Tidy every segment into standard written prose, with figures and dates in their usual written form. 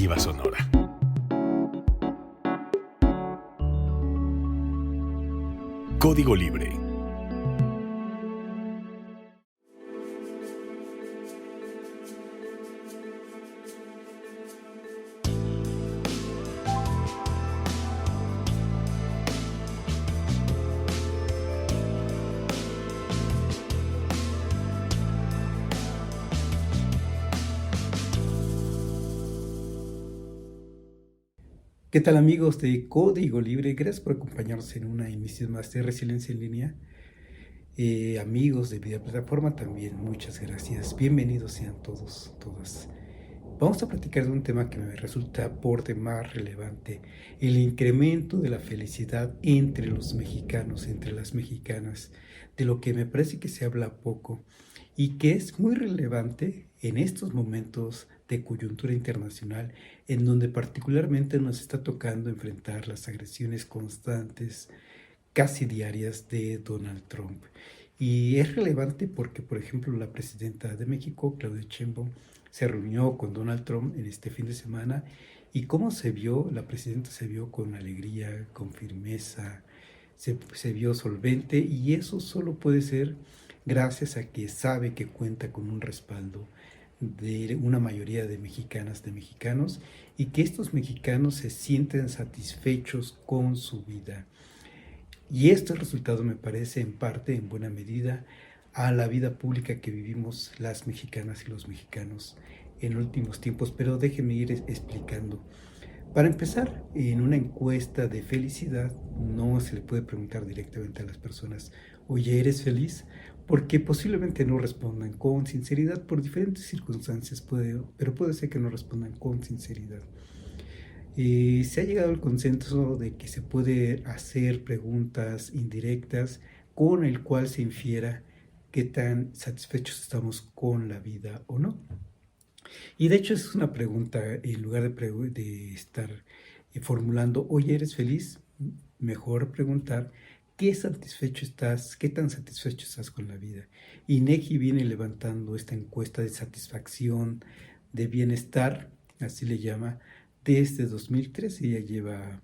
Alternativa Sonora. Código Libre. ¿Qué tal amigos de Código Libre? Gracias por acompañarnos en una emisión más de Resiliencia en Línea. Amigos de Vida Plataforma también, muchas gracias. Bienvenidos sean todos, todas. Vamos a platicar de un tema que me resulta por demás relevante, el incremento de la felicidad entre los mexicanos, entre las mexicanas, de lo que me parece que se habla poco y que es muy relevante en estos momentos de coyuntura internacional, en donde particularmente nos está tocando enfrentar las agresiones constantes, casi diarias, de Donald Trump. Y es relevante porque, por ejemplo, la presidenta de México, Claudia Sheinbaum, se reunió con Donald Trump en este fin de semana y cómo se vio, la presidenta se vio con alegría, con firmeza, se vio solvente, y eso solo puede ser gracias a que sabe que cuenta con un respaldo de una mayoría de mexicanas, de mexicanos, y que estos mexicanos se sienten satisfechos con su vida. Y este resultado me parece en parte, en buena medida, a la vida pública que vivimos las mexicanas y los mexicanos en últimos tiempos, pero déjenme ir explicando. Para empezar, en una encuesta de felicidad no se le puede preguntar directamente a las personas, oye, ¿eres feliz? Porque posiblemente no respondan con sinceridad por diferentes circunstancias, pero puede ser que no respondan con sinceridad. Se ha llegado al consenso de que se puede hacer preguntas indirectas con el cual se infiera qué tan satisfechos estamos con la vida o no. Y de hecho es una pregunta, en lugar de estar formulando, oye, ¿eres feliz? Mejor preguntar, ¿qué satisfecho estás? ¿Qué tan satisfecho estás con la vida? INEGI viene levantando esta encuesta de satisfacción, de bienestar, así le llama, desde 2013. Ya lleva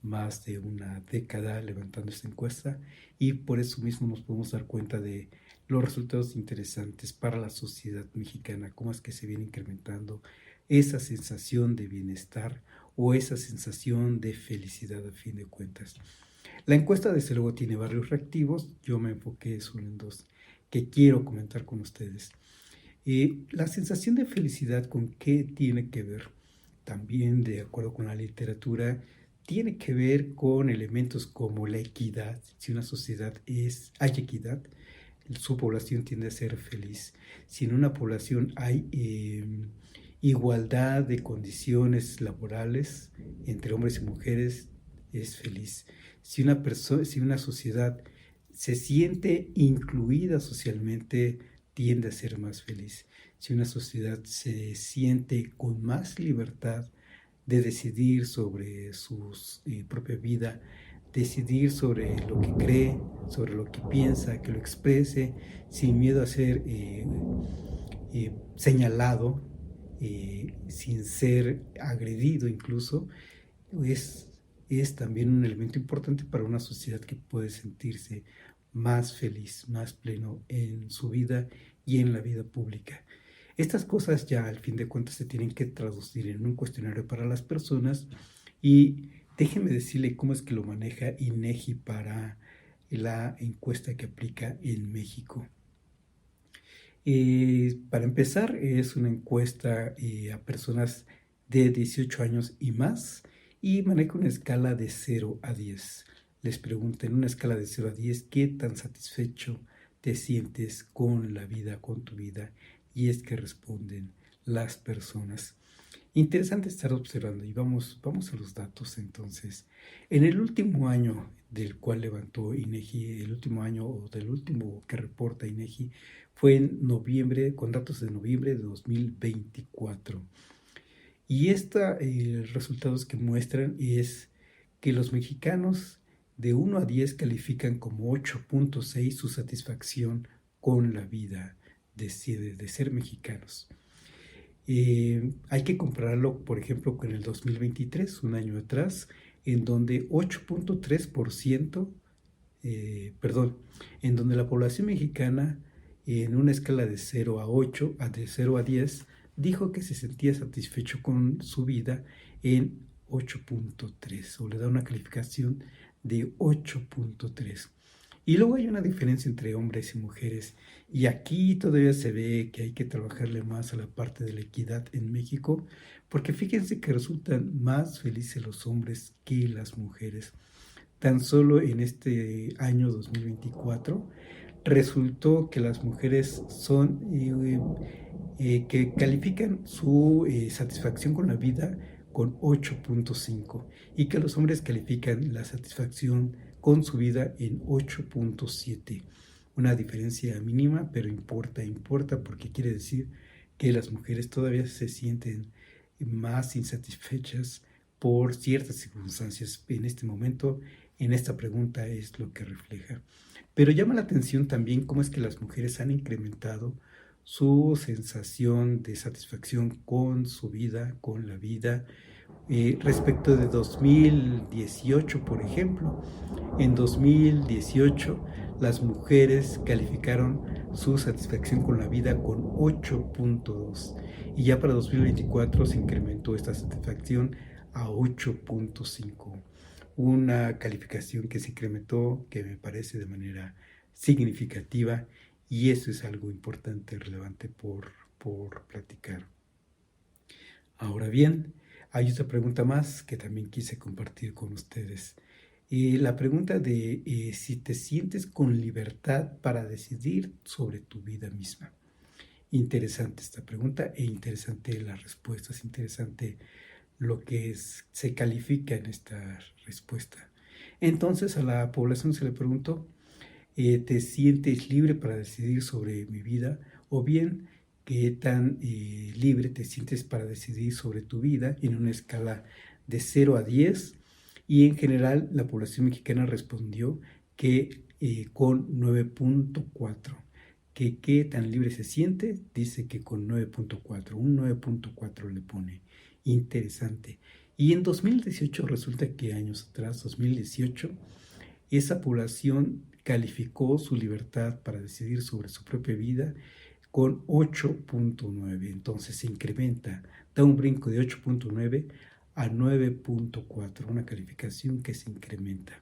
más de una década levantando esta encuesta, y por eso mismo nos podemos dar cuenta de los resultados interesantes para la sociedad mexicana, cómo es que se viene incrementando esa sensación de bienestar o esa sensación de felicidad a fin de cuentas. La encuesta desde luego tiene varios reactivos, yo me enfoqué solo en dos que quiero comentar con ustedes. La sensación de felicidad, ¿con qué tiene que ver? También, de acuerdo con la literatura, tiene que ver con elementos como la equidad. Si una sociedad hay equidad, su población tiende a ser feliz. Si en una población hay igualdad de condiciones laborales entre hombres y mujeres, es feliz. Si una sociedad se siente incluida socialmente, tiende a ser más feliz. Si una sociedad se siente con más libertad de decidir sobre su propia vida, decidir sobre lo que cree, sobre lo que piensa, que lo exprese, sin miedo a ser señalado, sin ser agredido incluso, es, es también un elemento importante para una sociedad que puede sentirse más feliz, más pleno en su vida y en la vida pública. Estas cosas ya al fin de cuentas se tienen que traducir en un cuestionario para las personas, y déjenme decirle cómo es que lo maneja INEGI para la encuesta que aplica en México. Para empezar, es una encuesta a personas de 18 años y más, y maneja una escala de 0 a 10. Les pregunta en una escala de 0 a 10 qué tan satisfecho te sientes con la vida, con tu vida, y es que responden las personas. Interesante estar observando, y vamos a los datos entonces. En el último año del cual levantó INEGI, el último año o del último que reporta INEGI, fue en noviembre, con datos de noviembre de 2024. Y resultados que muestran es que los mexicanos de 1 a 10 califican como 8.6 su satisfacción con la vida de ser mexicanos. Hay que compararlo, por ejemplo, con el 2023, un año atrás, en donde 8.3%, en donde la población mexicana, en una escala de 0 a 8, de 0 a 10, dijo que se sentía satisfecho con su vida en 8.3, o le da una calificación de 8.3. Y luego hay una diferencia entre hombres y mujeres. Y aquí todavía se ve que hay que trabajarle más a la parte de la equidad en México, porque fíjense que resultan más felices los hombres que las mujeres. Tan solo en este año 2024 resultó que las mujeres son que califican su satisfacción con la vida con 8.5 y que los hombres califican la satisfacción con su vida en 8.7. Una diferencia mínima, pero importa porque quiere decir que las mujeres todavía se sienten más insatisfechas por ciertas circunstancias. En este momento, en esta pregunta es lo que refleja. Pero llama la atención también cómo es que las mujeres han incrementado su sensación de satisfacción con su vida, con la vida, respecto de 2018, por ejemplo. En 2018, las mujeres calificaron su satisfacción con la vida con 8.2 y ya para 2024 se incrementó esta satisfacción a 8.5. Una calificación que se incrementó, que me parece de manera significativa, y eso es algo importante, relevante por platicar. Ahora bien, hay otra pregunta más que también quise compartir con ustedes. La pregunta de si te sientes con libertad para decidir sobre tu vida misma. Interesante esta pregunta e interesante las respuestas, interesante lo que se califica en esta respuesta. Entonces a la población se le preguntó, ¿te sientes libre para decidir sobre mi vida? O bien, ¿qué tan libre te sientes para decidir sobre tu vida en una escala de 0 a 10? Y en general la población mexicana respondió que con 9.4. Que qué tan libre se siente, dice que con 9.4, un 9.4 le pone. Interesante. Y en 2018 resulta que años atrás, 2018, esa población calificó su libertad para decidir sobre su propia vida con 8.9. Entonces se incrementa, da un brinco de 8.9 a 9.4, una calificación que se incrementa,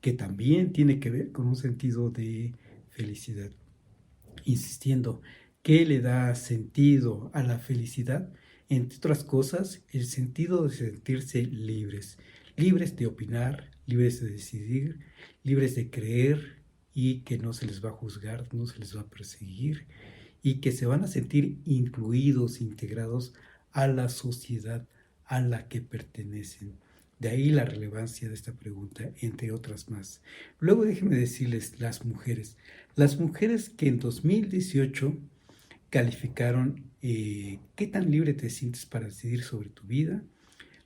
que también tiene que ver con un sentido de felicidad. Insistiendo, ¿qué le da sentido a la felicidad? Entre otras cosas, el sentido de sentirse libres, libres de opinar, libres de decidir, libres de creer y que no se les va a juzgar, no se les va a perseguir y que se van a sentir incluidos, integrados a la sociedad a la que pertenecen. De ahí la relevancia de esta pregunta, entre otras más. Luego déjenme decirles las mujeres. Las mujeres que en 2018 calificaron qué tan libre te sientes para decidir sobre tu vida,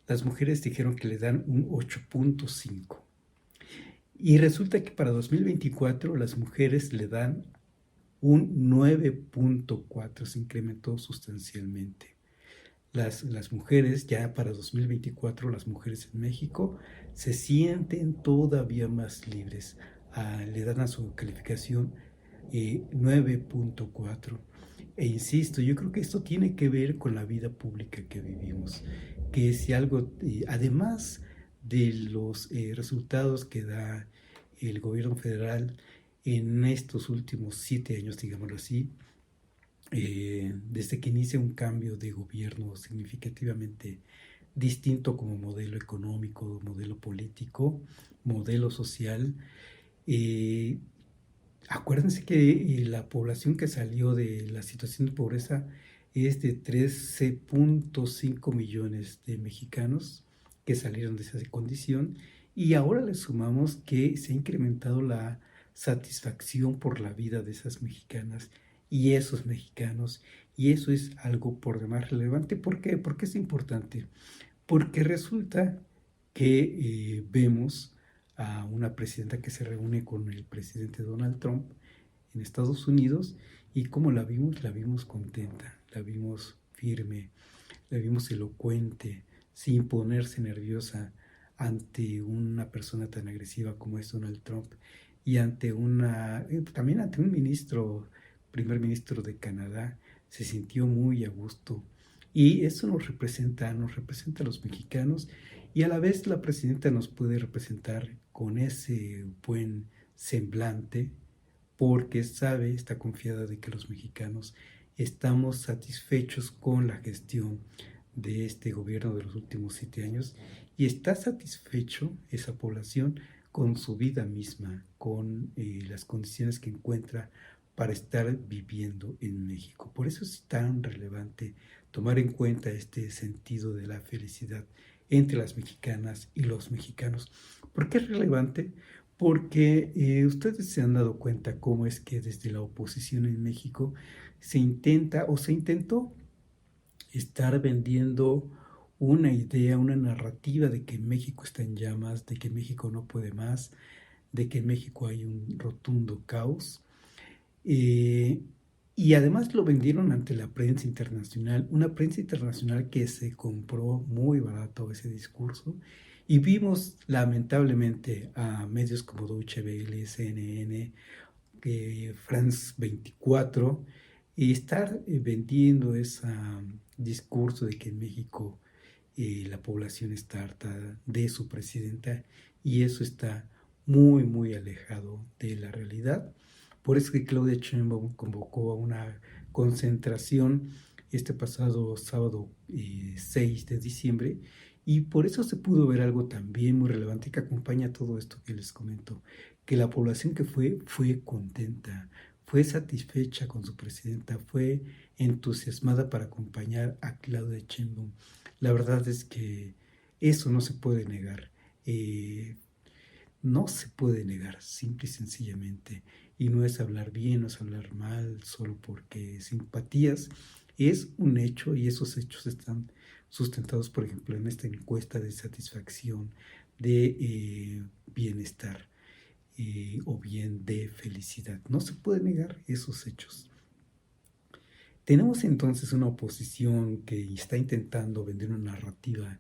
las mujeres dijeron que le dan un 8.5. Y resulta que para 2024 las mujeres le dan un 9.4, se incrementó sustancialmente. Las mujeres, ya para 2024, las mujeres en México se sienten todavía más libres. Le dan a su calificación 9.4. E insisto, yo creo que esto tiene que ver con la vida pública que vivimos, que si algo, además de los resultados que da el gobierno federal en estos últimos 7 años, digámoslo así, desde que inicia un cambio de gobierno significativamente distinto como modelo económico, modelo político, modelo social. Acuérdense que la población que salió de la situación de pobreza es de 13.5 millones de mexicanos que salieron de esa condición, y ahora le sumamos que se ha incrementado la satisfacción por la vida de esas mexicanas y esos mexicanos, y eso es algo por demás relevante. ¿Por qué? Porque es importante. Porque resulta que vemos a una presidenta que se reúne con el presidente Donald Trump en Estados Unidos, y como la vimos contenta, la vimos firme, la vimos elocuente, sin ponerse nerviosa ante una persona tan agresiva como es Donald Trump y también ante un primer ministro de Canadá. Se sintió muy a gusto y eso nos representa a los mexicanos, y a la vez la presidenta nos puede representar con ese buen semblante, porque está confiada de que los mexicanos estamos satisfechos con la gestión de este gobierno de los últimos 7 años, y está satisfecho esa población con su vida misma, con las condiciones que encuentra para estar viviendo en México. Por eso es tan relevante tomar en cuenta este sentido de la felicidad entre las mexicanas y los mexicanos. ¿Por qué es relevante? Porque ustedes se han dado cuenta cómo es que desde la oposición en México se intentó estar vendiendo una idea, una narrativa de que México está en llamas, de que México no puede más, de que en México hay un rotundo caos. Y además lo vendieron ante la prensa internacional, una prensa internacional que se compró muy barato ese discurso, y vimos lamentablemente a medios como Deutsche Welle, CNN, France 24, y estar vendiendo ese discurso de que en México la población está harta de su presidenta, y eso está muy, muy alejado de la realidad. Por eso que Claudia Sheinbaum convocó a una concentración este pasado sábado 6 de diciembre, y por eso se pudo ver algo también muy relevante que acompaña todo esto que les comento, que la población que fue contenta, fue satisfecha con su presidenta, fue entusiasmada para acompañar a Claudia Sheinbaum. La verdad es que eso no se puede negar. No se puede negar, simple y sencillamente. Y no es hablar bien, no es hablar mal, solo porque simpatías. Es un hecho, y esos hechos están sustentados, por ejemplo, en esta encuesta de satisfacción, de bienestar o bien de felicidad. No se puede negar esos hechos. Tenemos entonces una oposición que está intentando vender una narrativa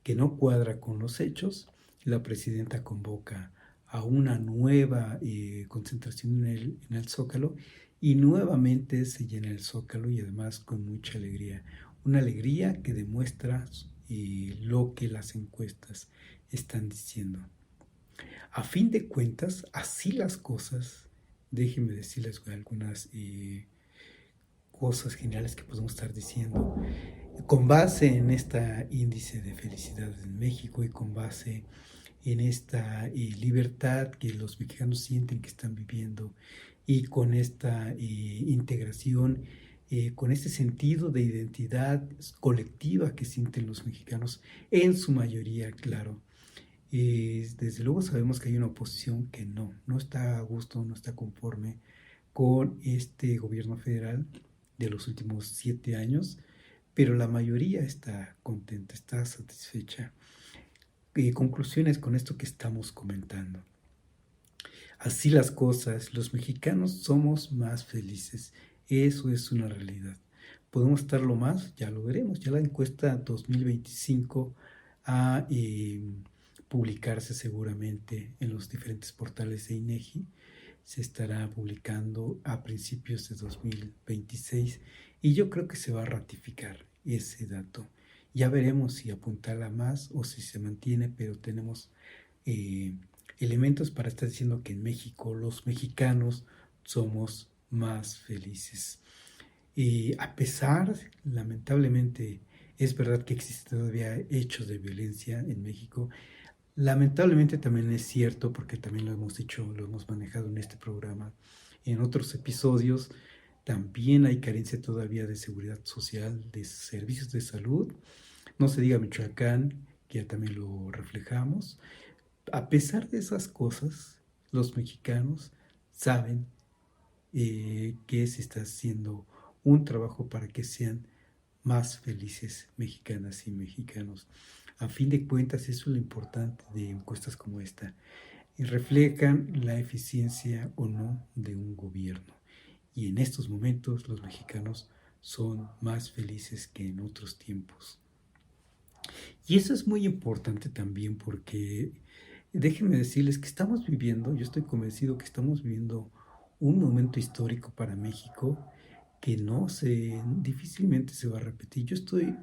que no cuadra con los hechos. La presidenta convoca a una nueva concentración en el Zócalo, y nuevamente se llena el Zócalo, y además con mucha alegría. Una alegría que demuestra lo que las encuestas están diciendo. A fin de cuentas, así las cosas, déjenme decirles algunas cosas generales que podemos estar diciendo. Con base en este índice de felicidad en México, y con base en esta libertad que los mexicanos sienten que están viviendo, y con esta integración, con este sentido de identidad colectiva que sienten los mexicanos, en su mayoría, claro. Desde luego sabemos que hay una oposición que no está a gusto, no está conforme con este gobierno federal de los últimos 7 años, pero la mayoría está contenta, está satisfecha. Conclusiones con esto que estamos comentando. Así las cosas, los mexicanos somos más felices. Eso es una realidad. ¿Podemos estarlo más? Ya lo veremos. Ya la encuesta 2025 a publicarse seguramente en los diferentes portales de INEGI. Se estará publicando a principios de 2026, y yo creo que se va a ratificar ese dato. Ya veremos si apuntala más o si se mantiene, pero tenemos elementos para estar diciendo que en México los mexicanos somos más felices. A pesar, lamentablemente, es verdad que existen todavía hechos de violencia en México. Lamentablemente también es cierto, porque también lo hemos dicho, lo hemos manejado en este programa, en otros episodios, también hay carencia todavía de seguridad social, de servicios de salud. No se diga Michoacán, que ya también lo reflejamos. A pesar de esas cosas, los mexicanos saben que se está haciendo un trabajo para que sean más felices mexicanas y mexicanos. A fin de cuentas, eso es lo importante de encuestas como esta. Y reflejan la eficiencia o no de un gobierno. Y en estos momentos los mexicanos son más felices que en otros tiempos. Y eso es muy importante también porque déjenme decirles que estamos viviendo, yo estoy convencido que estamos viviendo un momento histórico para México que difícilmente se va a repetir. Yo estoy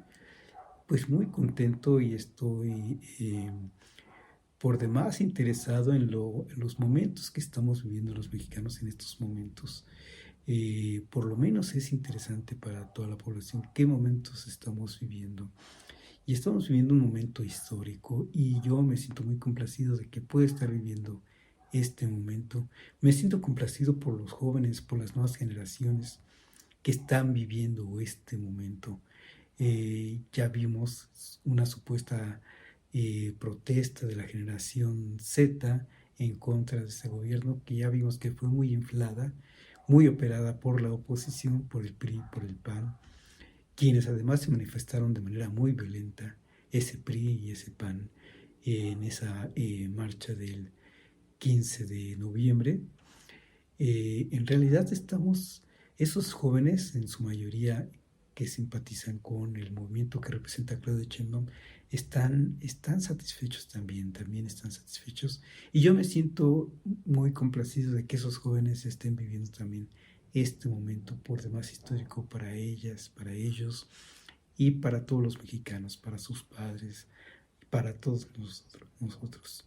pues muy contento y estoy por demás interesado en los momentos que estamos viviendo los mexicanos en estos momentos. Por lo menos es interesante para toda la población qué momentos estamos viviendo. Y estamos viviendo un momento histórico y yo me siento muy complacido de que pueda estar viviendo este momento. Me siento complacido por los jóvenes, por las nuevas generaciones que están viviendo este momento. Ya vimos una supuesta protesta de la generación Z en contra de este gobierno, que ya vimos que fue muy inflada, muy operada por la oposición, por el PRI, por el PAN, quienes además se manifestaron de manera muy violenta, ese PRI y ese PAN, en esa marcha del 15 de noviembre. En realidad esos jóvenes, en su mayoría que simpatizan con el movimiento que representa Claudia Sheinbaum, están satisfechos también están satisfechos. Y yo me siento muy complacido de que esos jóvenes estén viviendo también este momento por demás histórico para ellas, para ellos y para todos los mexicanos, para sus padres, para todos nosotros.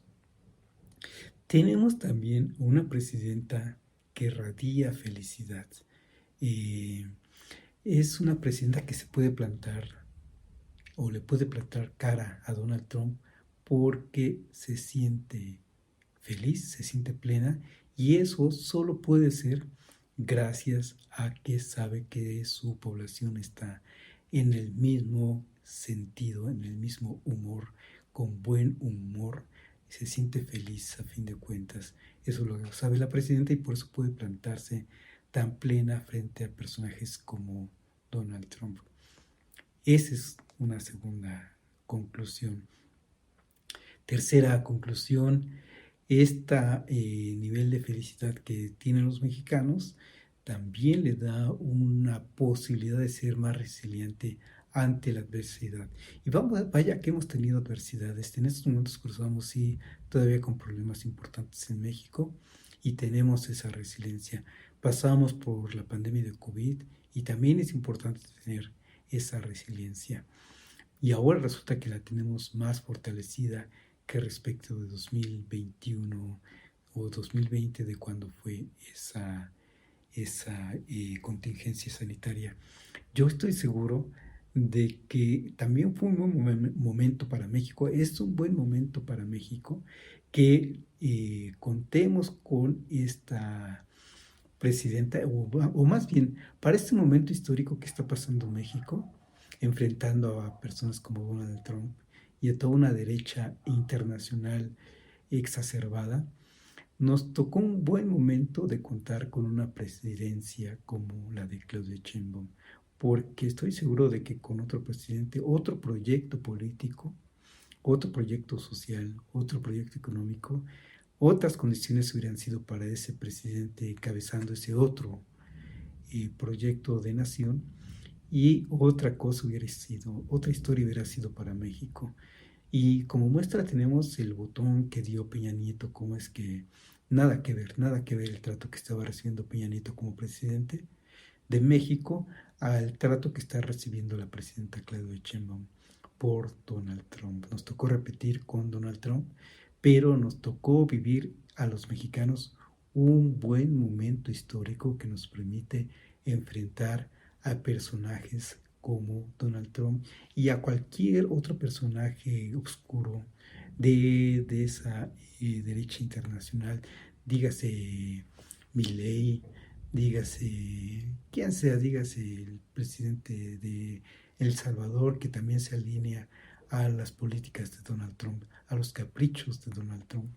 Tenemos también una presidenta que radia felicidad. Es una presidenta que se puede plantar o le puede plantar cara a Donald Trump porque se siente feliz, se siente plena, y eso solo puede ser gracias a que sabe que su población está en el mismo sentido, en el mismo humor, con buen humor, se siente feliz a fin de cuentas. Eso lo sabe la presidenta y por eso puede plantarse tan plena frente a personajes como Donald Trump. Esa es una segunda conclusión. Tercera conclusión, este nivel de felicidad que tienen los mexicanos también le da una posibilidad de ser más resiliente ante la adversidad. Y vaya que hemos tenido adversidades. En estos momentos cruzamos sí todavía con problemas importantes en México y tenemos esa resiliencia. Pasamos por la pandemia de COVID y también es importante tener esa resiliencia. Y ahora resulta que la tenemos más fortalecida que respecto de 2021 o 2020, de cuando fue esa contingencia sanitaria. Yo estoy seguro de que también fue un buen momento para México, es un buen momento para México que contemos con esta presidenta, o más bien, para este momento histórico que está pasando México, enfrentando a personas como Donald Trump y a toda una derecha internacional exacerbada, nos tocó un buen momento de contar con una presidencia como la de Claudia Sheinbaum, porque estoy seguro de que con otro presidente, otro proyecto político, otro proyecto social, otro proyecto económico, otras condiciones hubieran sido para ese presidente encabezando ese otro proyecto de nación, y otra cosa hubiera sido, otra historia hubiera sido para México. Y como muestra tenemos el botón que dio Peña Nieto, como es que nada que ver el trato que estaba recibiendo Peña Nieto como presidente de México al trato que está recibiendo la presidenta Claudia Sheinbaum por Donald Trump. Nos tocó repetir con Donald Trump, pero nos tocó vivir a los mexicanos un buen momento histórico que nos permite enfrentar a personajes como Donald Trump y a cualquier otro personaje oscuro de esa derecha internacional, dígase Milei, dígase quien sea, dígase el presidente de El Salvador, que también se alinea a las políticas de Donald Trump, a los caprichos de Donald Trump.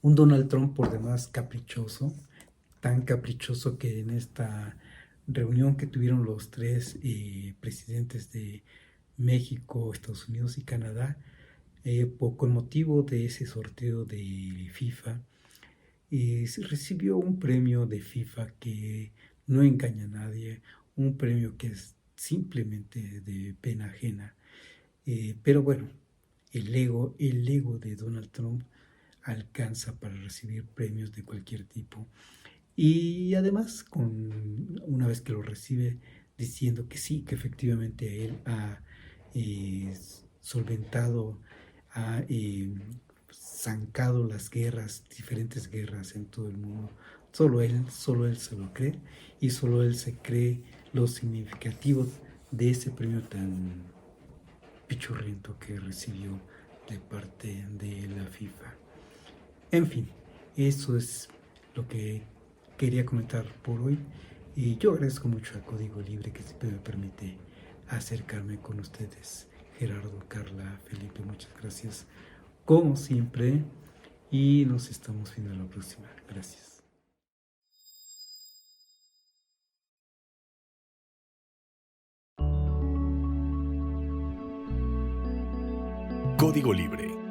Un Donald Trump por demás caprichoso, tan caprichoso que en esta reunión que tuvieron los tres presidentes de México, Estados Unidos y Canadá, con motivo de ese sorteo de FIFA, se recibió un premio de FIFA que no engaña a nadie, un premio que es simplemente de pena ajena. Pero bueno, el ego de Donald Trump alcanza para recibir premios de cualquier tipo. Y además, una vez que lo recibe, diciendo que sí, que efectivamente él ha eh, solventado, ha zancado las guerras, diferentes guerras en todo el mundo. Solo él se lo cree y solo él se cree lo significativo de ese premio tan pichurriento que recibió de parte de la FIFA. En fin, eso es lo que quería comentar por hoy. Y yo agradezco mucho a Código Libre que siempre me permite acercarme con ustedes. Gerardo, Carla, Felipe, muchas gracias. Como siempre. Y nos estamos viendo la próxima. Gracias. Código Libre.